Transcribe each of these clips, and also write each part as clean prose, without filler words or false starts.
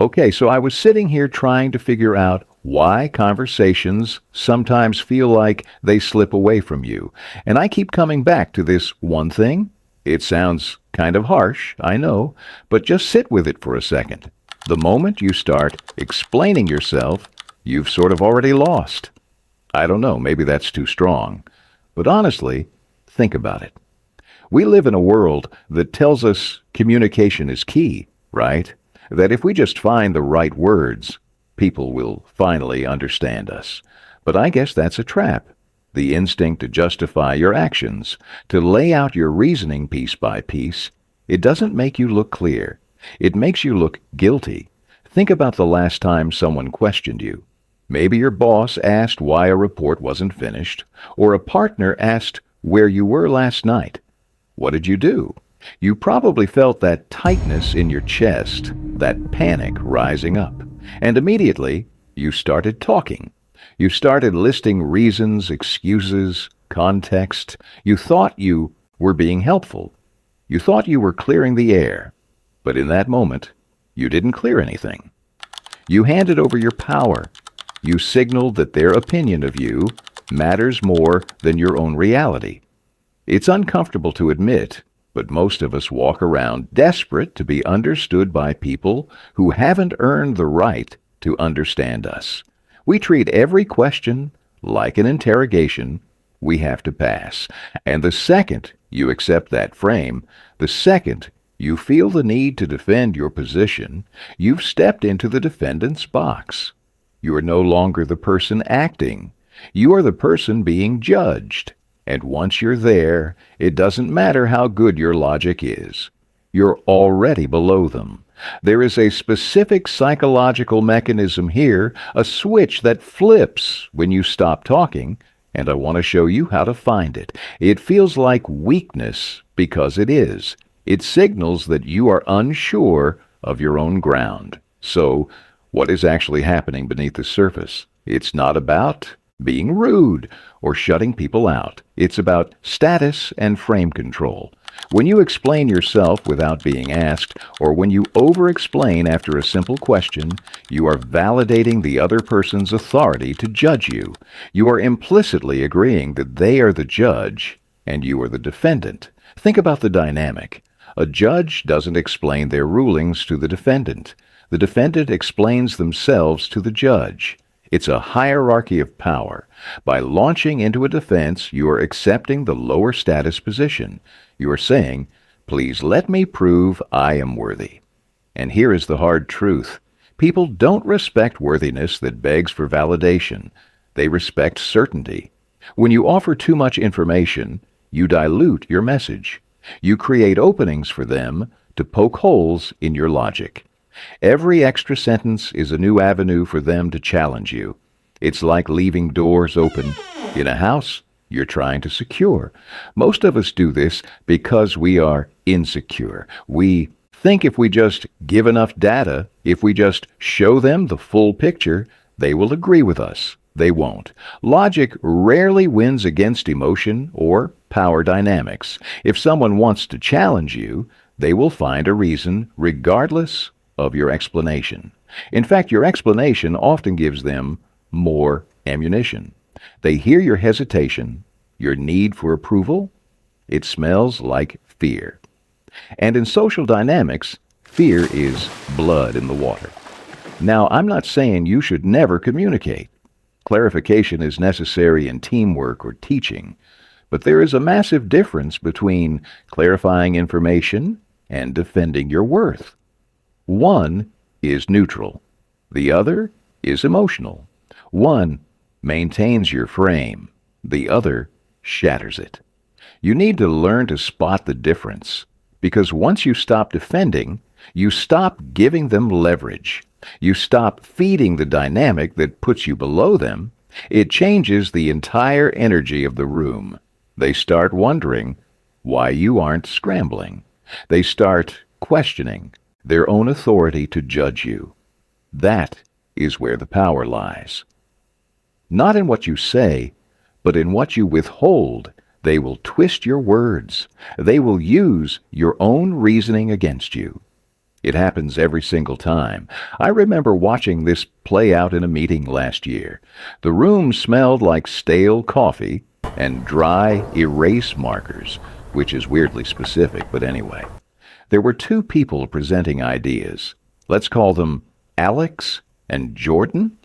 Okay, so I was sitting here trying to figure out why conversations sometimes feel like they slip away from you. And I keep coming back to this one thing. It sounds kind of harsh, I know, but just sit with it for a second. The moment you start explaining yourself, you've sort of already lost. I don't know, maybe that's too strong. But honestly, think about it. We live in a world that tells us communication is key, right? That if we just find the right words, people will finally understand us. But I guess that's a trap. The instinct to justify your actions, to lay out your reasoning piece by piece, it doesn't make you look clear. It makes you look guilty. Think about the last time someone questioned you. Maybe your boss asked why a report wasn't finished, or a partner asked where you were last night. What did you do? You probably felt that tightness in your chest, that panic rising up. And immediately, you started talking. You started listing reasons, excuses, context. You thought you were being helpful. You thought you were clearing the air. But in that moment, you didn't clear anything. You handed over your power. You signaled that their opinion of you matters more than your own reality. It's uncomfortable to admit, but most of us walk around desperate to be understood by people who haven't earned the right to understand us. We treat every question like an interrogation we have to pass. And the second you accept that frame, the second you feel the need to defend your position, you've stepped into the defendant's box. You are no longer the person acting. You are the person being judged. And once you're there, it doesn't matter how good your logic is. You're already below them. There is a specific psychological mechanism here, a switch that flips when you stop talking, and I want to show you how to find it. It feels like weakness because it is. It signals that you are unsure of your own ground. So, what is actually happening beneath the surface? It's not about being rude or shutting people out. It's about status and frame control. When you explain yourself without being asked, or when you over-explain after a simple question, you are validating the other person's authority to judge you. You are implicitly agreeing that they are the judge and you are the defendant. Think about the dynamic. A judge doesn't explain their rulings to the defendant. The defendant explains themselves to the judge. It's a hierarchy of power. By launching into a defense, you are accepting the lower status position. You are saying, please let me prove I am worthy. And here is the hard truth. People don't respect worthiness that begs for validation. They respect certainty. When you offer too much information, you dilute your message. You create openings for them to poke holes in your logic. Every extra sentence is a new avenue for them to challenge you. It's like leaving doors open in a house you're trying to secure. Most of us do this because we are insecure. We think if we just give enough data, if we just show them the full picture, they will agree with us. They won't. Logic rarely wins against emotion or power dynamics. If someone wants to challenge you, they will find a reason regardless of your explanation. In fact, your explanation often gives them more ammunition. They hear your hesitation, your need for approval. It smells like fear. And in social dynamics, fear is blood in the water. Now, I'm not saying you should never communicate. Clarification is necessary in teamwork or teaching, but there is a massive difference between clarifying information and defending your worth. One is neutral. The other is emotional. One maintains your frame. The other shatters it. You need to learn to spot the difference, because once you stop defending, you stop giving them leverage. You stop feeding the dynamic that puts you below them. It changes the entire energy of the room. They start wondering why you aren't scrambling. They start questioning their own authority to judge you. That is where the power lies. Not in what you say, but in what you withhold. They will twist your words. They will use your own reasoning against you. It happens every single time. I remember watching this play out in a meeting last year. The room smelled like stale coffee and dry erase markers, which is weirdly specific, but anyway. There were two people presenting ideas. Let's call them Alex and Jordan.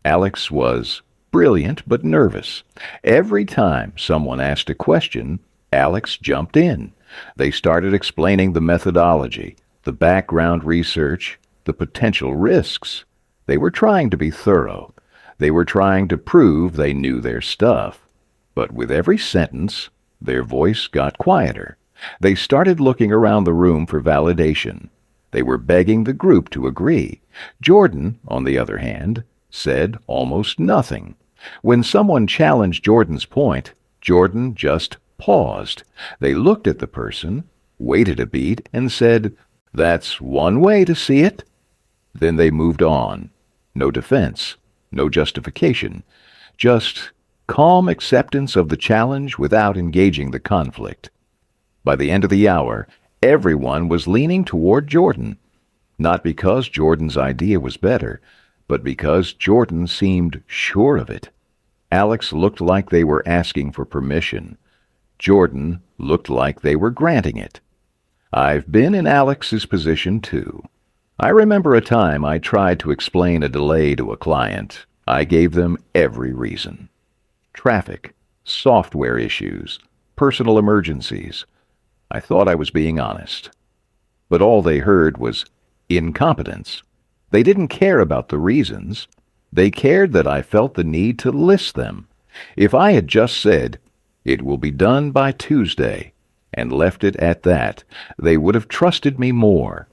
Alex was brilliant but nervous. Every time someone asked a question, Alex jumped in. They started explaining the methodology, the background research, the potential risks. They were trying to be thorough. They were trying to prove they knew their stuff. But with every sentence, their voice got quieter. They started looking around the room for validation. They were begging the group to agree. Jordan, on the other hand, said almost nothing. When someone challenged Jordan's point, Jordan just paused. They looked at the person, waited a beat, and said, "That's one way to see it." Then they moved on. No defense, no justification, just calm acceptance of the challenge without engaging the conflict. By the end of the hour, everyone was leaning toward Jordan, not because Jordan's idea was better, but because Jordan seemed sure of it. Alex looked like they were asking for permission. Jordan looked like they were granting it. I've been in Alex's position too. I remember a time I tried to explain a delay to a client. I gave them every reason. Traffic, software issues, personal emergencies. I thought I was being honest. But all they heard was incompetence. They didn't care about the reasons. They cared that I felt the need to list them. If I had just said, "It will be done by Tuesday," and left it at that, they would have trusted me more.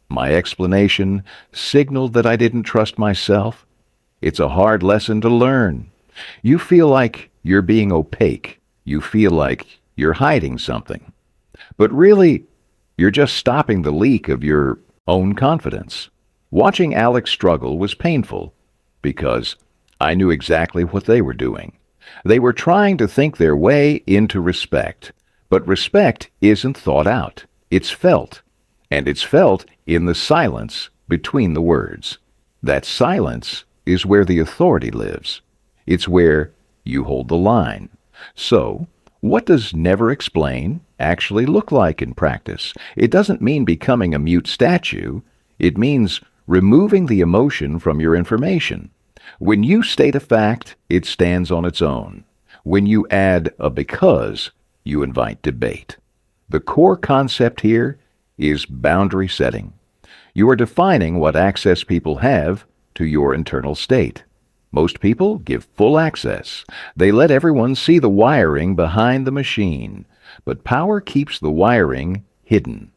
My explanation signaled that I didn't trust myself. It's a hard lesson to learn. You feel like you're being opaque. You feel like you're hiding something. But really, you're just stopping the leak of your own confidence. Watching Alex struggle was painful because I knew exactly what they were doing. They were trying to think their way into respect. But respect isn't thought out. It's felt. And it's felt in the silence between the words. That silence is where the authority lives. It's where you hold the line. So, what does never explain actually look like in practice? It doesn't mean becoming a mute statue. It means removing the emotion from your information. When you state a fact, it stands on its own. When you add a because, you invite debate. The core concept here is boundary setting. You are defining what access people have to your internal state. Most people give full access. They let everyone see the wiring behind the machine, but power keeps the wiring hidden.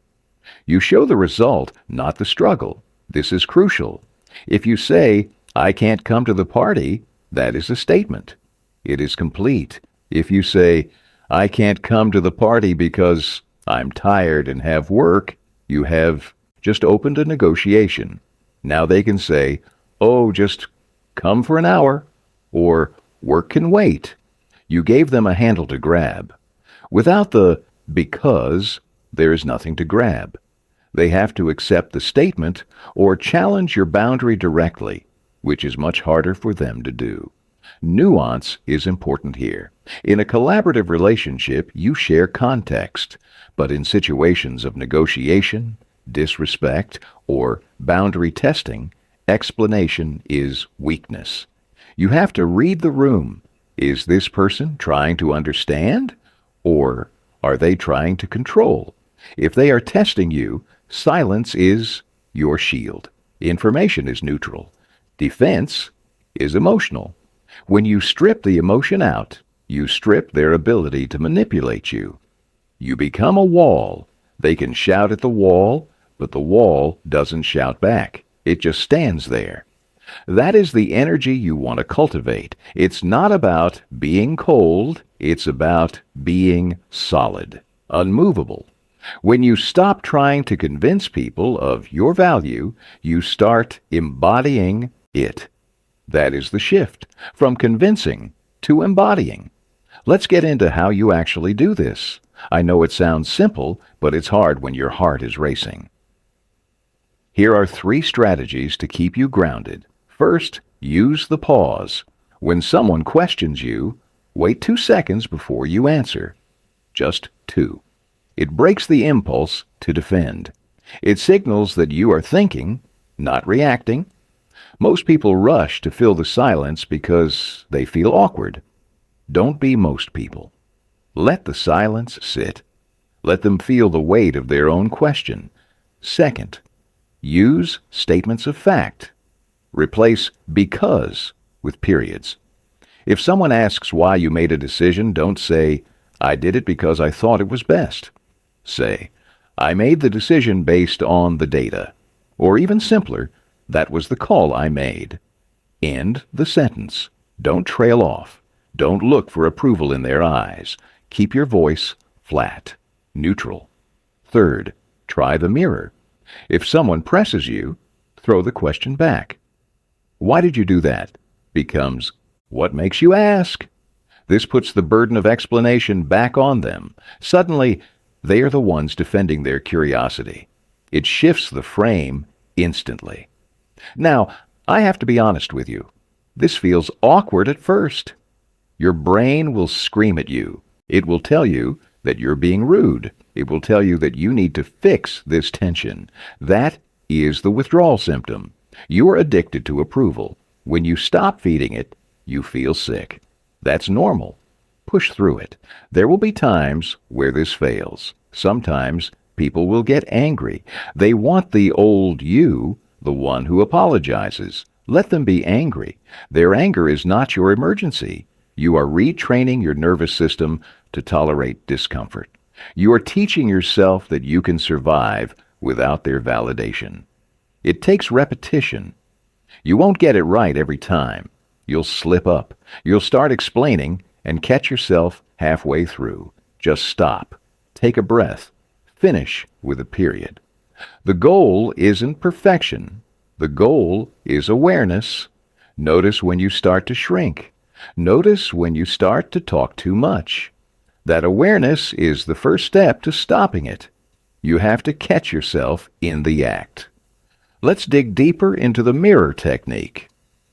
You show the result, not the struggle. This is crucial. If you say, "I can't come to the party," that is a statement. It is complete. If you say, "I can't come to the party because I'm tired and have work," you have just opened a negotiation. Now they can say, "Oh, just come for an hour," or "Work can wait." You gave them a handle to grab. Without the because, there is nothing to grab. They have to accept the statement or challenge your boundary directly, which is much harder for them to do. Nuance is important here. In a collaborative relationship, you share context, but in situations of negotiation, disrespect, or boundary testing, explanation is weakness. You have to read the room. Is this person trying to understand, or are they trying to control? If they are testing you, silence is your shield. Information is neutral. Defense is emotional. When you strip the emotion out, you strip their ability to manipulate you. You become a wall. They can shout at the wall, but the wall doesn't shout back. It just stands there. That is the energy you want to cultivate. It's not about being cold. It's about being solid, unmovable. When you stop trying to convince people of your value, you start embodying it. That is the shift from convincing to embodying. Let's get into how you actually do this. I know it sounds simple, but it's hard when your heart is racing. Here are 3 strategies to keep you grounded. First, use the pause. When someone questions you, wait 2 seconds before you answer. Just 2. It breaks the impulse to defend. It signals that you are thinking, not reacting. Most people rush to fill the silence because they feel awkward. Don't be most people. Let the silence sit. Let them feel the weight of their own question. Second, use statements of fact. Replace because with periods. If someone asks why you made a decision, don't say, "I did it because I thought it was best." Say, "I made the decision based on the data." Or even simpler, "That was the call I made." End the sentence. Don't trail off. Don't look for approval in their eyes. Keep your voice flat, neutral. Third, try the mirror. If someone presses you, throw the question back. "Why did you do that?" becomes, "What makes you ask?" This puts the burden of explanation back on them. Suddenly, they are the ones defending their curiosity. It shifts the frame instantly. Now, I have to be honest with you. This feels awkward at first. Your brain will scream at you. It will tell you that you're being rude. It will tell you that you need to fix this tension. That is the withdrawal symptom. You are addicted to approval. When you stop feeding it, you feel sick. That's normal. Push through it. There will be times where this fails. Sometimes people will get angry. They want the old you, the one who apologizes. Let them be angry. Their anger is not your emergency. You are retraining your nervous system to tolerate discomfort. You are teaching yourself that you can survive without their validation. It takes repetition. You won't get it right every time. You'll slip up. You'll start explaining and catch yourself halfway through. Just stop. Take a breath. Finish with a period. The goal isn't perfection. The goal is awareness. Notice when you start to shrink. Notice when you start to talk too much. That awareness is the first step to stopping it. You have to catch yourself in the act. Let's dig deeper into the mirror technique.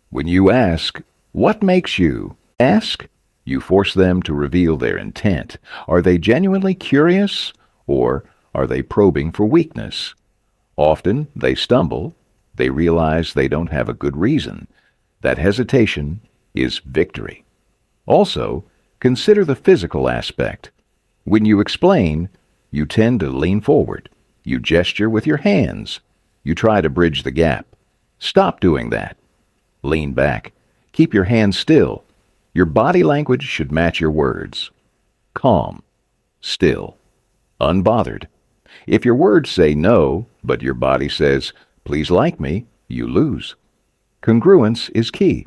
When you ask, "What makes you?" ask, you force them to reveal their intent. Are they genuinely curious, or are they probing for weakness? Often they stumble. They realize they don't have a good reason. That hesitation is victory. Also, consider the physical aspect. When you explain, you tend to lean forward. You gesture with your hands. You try to bridge the gap. Stop doing that. Lean back. Keep your hands still. Your body language should match your words. Calm. Still. Unbothered. If your words say no, but your body says, "Please like me," you lose. Congruence is key.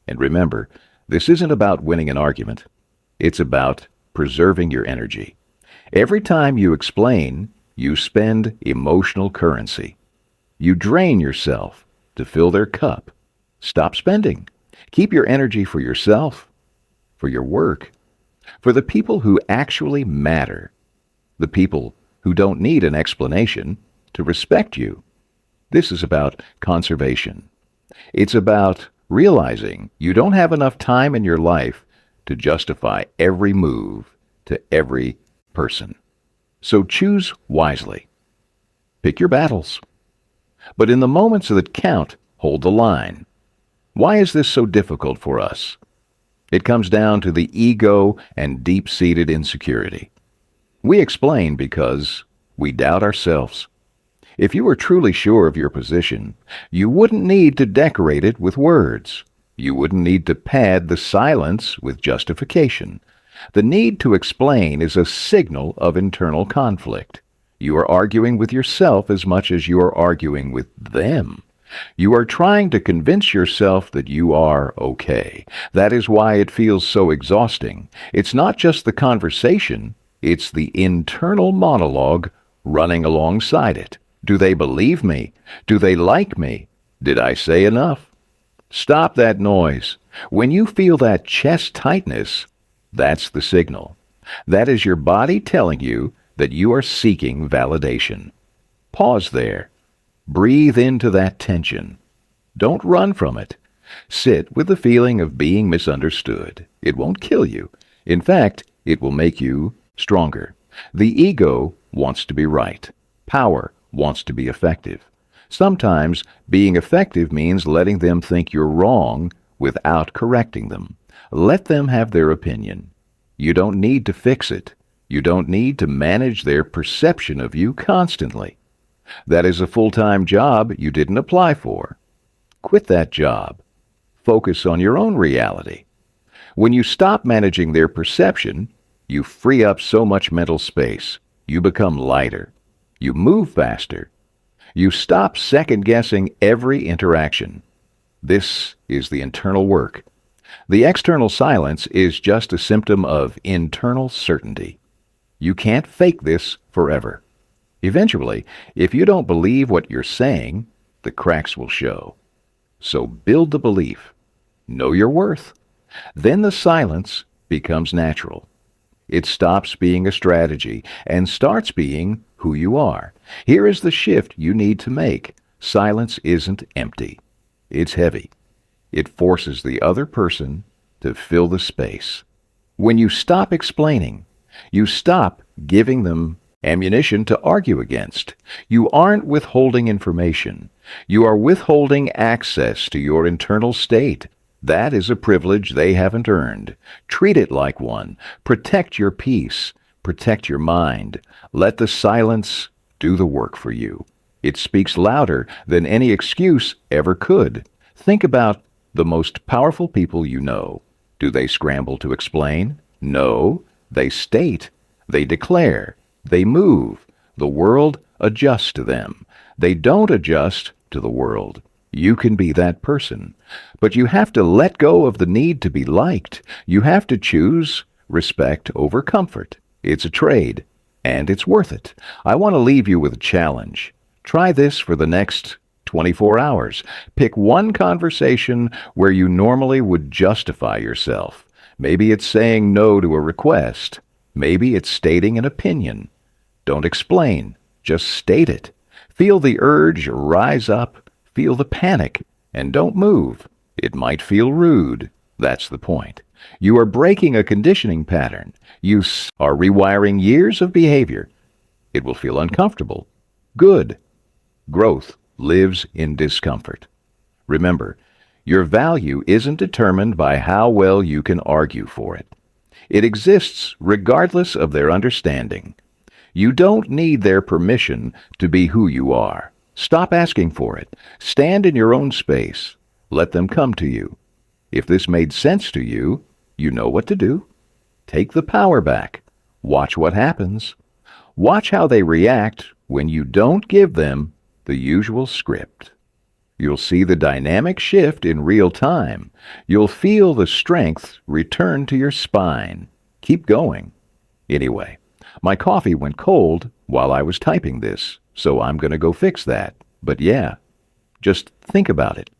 And remember, this isn't about winning an argument. It's about preserving your energy. Every time you explain, you spend emotional currency. You drain yourself to fill their cup. Stop spending. Keep your energy for yourself, for your work, for the people who actually matter, the people who don't need an explanation to respect you. This is about conservation. It's about realizing you don't have enough time in your life to justify every move to every person. So choose wisely. Pick your battles. But in the moments that count, hold the line. Why is this so difficult for us? It comes down to the ego and deep-seated insecurity. We explain because we doubt ourselves. If you were truly sure of your position, you wouldn't need to decorate it with words. You wouldn't need to pad the silence with justification. The need to explain is a signal of internal conflict. You are arguing with yourself as much as you are arguing with them. You are trying to convince yourself that you are okay. That is why it feels so exhausting. It's not just the conversation, it's the internal monologue running alongside it. Do they believe me? Do they like me? Did I say enough? Stop that noise. When you feel that chest tightness, that's the signal. That is your body telling you that you are seeking validation. Pause there. Breathe into that tension. Don't run from it. Sit with the feeling of being misunderstood. It won't kill you. In fact, it will make you stronger. The ego wants to be right. Power wants to be effective. Sometimes being effective means letting them think you're wrong without correcting them. Let them have their opinion. You don't need to fix it. You don't need to manage their perception of you constantly. That is a full-time job you didn't apply for. Quit that job. Focus on your own reality. When you stop managing their perception, you free up so much mental space. You become lighter. You move faster. You stop second-guessing every interaction. This is the internal work. The external silence is just a symptom of internal certainty. You can't fake this forever. Eventually, if you don't believe what you're saying, the cracks will show. So build the belief. Know your worth. Then the silence becomes natural. It stops being a strategy and starts being who you are. Here is the shift you need to make. Silence isn't empty. It's heavy. It forces the other person to fill the space. When you stop explaining, you stop giving them ammunition to argue against. You aren't withholding information. You are withholding access to your internal state. That is a privilege they haven't earned. Treat it like one. Protect your peace. Protect your mind. Let the silence do the work for you. It speaks louder than any excuse ever could. Think about the most powerful people you know. Do they scramble to explain? No. They state. They declare. They move. The world adjusts to them. They don't adjust to the world. You can be that person. But you have to let go of the need to be liked. You have to choose respect over comfort. It's a trade, and it's worth it. I want to leave you with a challenge. Try this for the next 24 hours. Pick one conversation where you normally would justify yourself. Maybe it's saying no to a request. Maybe it's stating an opinion. Don't explain. Just state it. Feel the urge rise up. Feel the panic. And don't move. It might feel rude. That's the point. You are breaking a conditioning pattern. You are rewiring years of behavior. It will feel uncomfortable. Good. Growth lives in discomfort. Remember, your value isn't determined by how well you can argue for it. It exists regardless of their understanding. You don't need their permission to be who you are. Stop asking for it. Stand in your own space. Let them come to you. If this made sense to you, you know what to do. Take the power back. Watch what happens. Watch how they react when you don't give them the usual script. You'll see the dynamic shift in real time. You'll feel the strength return to your spine. Keep going. Anyway, my coffee went cold while I was typing this, so I'm going to go fix that. But yeah, just think about it.